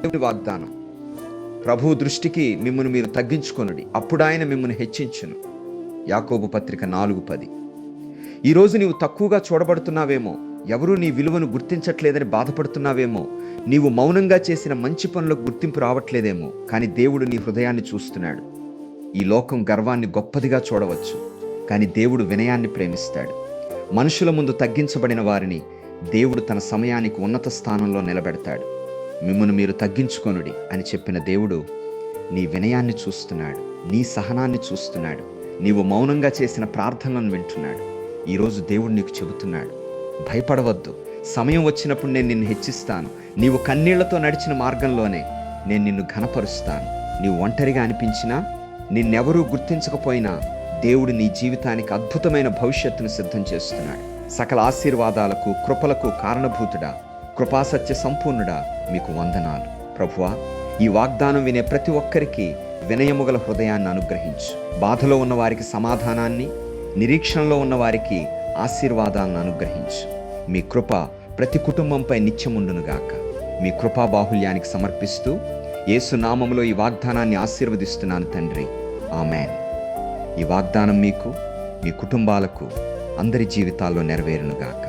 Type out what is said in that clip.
దేవుని వాగ్దానం. ప్రభు దృష్టికి మిమ్మును మీరు తగ్గించుకొనుడి, అప్పుడు ఆయన మిమ్మును హెచ్చించును. యాకోబు పత్రిక 4:10. ఈరోజు నీవు తక్కువగా చూడబడుతున్నావేమో, ఎవరూ నీ విలువను గుర్తించట్లేదని బాధపడుతున్నావేమో, నీవు మౌనంగా చేసిన మంచి పనులకు గుర్తింపు రావట్లేదేమో, కానీ దేవుడు నీ హృదయాన్ని చూస్తున్నాడు. ఈ లోకం గర్వాన్ని గొప్పదిగా చూడవచ్చు, కానీ దేవుడు వినయాన్ని ప్రేమిస్తాడు. మనుషుల ముందు తగ్గించబడిన వారిని దేవుడు తన సమయానికి ఉన్నత స్థానంలో నిలబెడతాడు. మిమ్మును మీరు తగ్గించుకొనుడి అని చెప్పిన దేవుడు నీ వినయాన్ని చూస్తున్నాడు, నీ సహనాన్ని చూస్తున్నాడు, నీవు మౌనంగా చేసిన ప్రార్థనలను వింటున్నాడు. ఈరోజు దేవుడు నీకు చెబుతున్నాడు, భయపడవద్దు, సమయం వచ్చినప్పుడు నేను నిన్ను హెచ్చిస్తాను. నీవు కన్నీళ్లతో నడిచిన మార్గంలోనే నేను నిన్ను ఘనపరుస్తాను. నీవు ఒంటరిగా అనిపించినా, నిన్నెవరూ గుర్తించకపోయినా దేవుడు నీ జీవితానికి అద్భుతమైన భవిష్యత్తును సిద్ధం చేస్తున్నాడు. సకల ఆశీర్వాదాలకు, కృపలకు కారణభూతుడా, కృపాసత్య సంపూర్ణుడా, మీకు వందనాలు. ప్రభువా, ఈ వాగ్దానం వినే ప్రతి ఒక్కరికి వినయముగల హృదయాన్ని అనుగ్రహించు. బాధలో ఉన్న వారికి సమాధానాన్ని, నిరీక్షణలో ఉన్న వారికి ఆశీర్వాదాలను అనుగ్రహించు. మీ కృప ప్రతి కుటుంబంపై నిత్యముండునుగాక. మీ కృపా బాహుళ్యానికి సమర్పిస్తూ యేసు నామములో ఈ వాగ్దానాన్ని ఆశీర్వదిస్తున్నాను తండ్రి, ఆమేన్. ఈ వాగ్దానం మీకు, మీ కుటుంబాలకు, అందరి జీవితాల్లో నెరవేరునుగాక.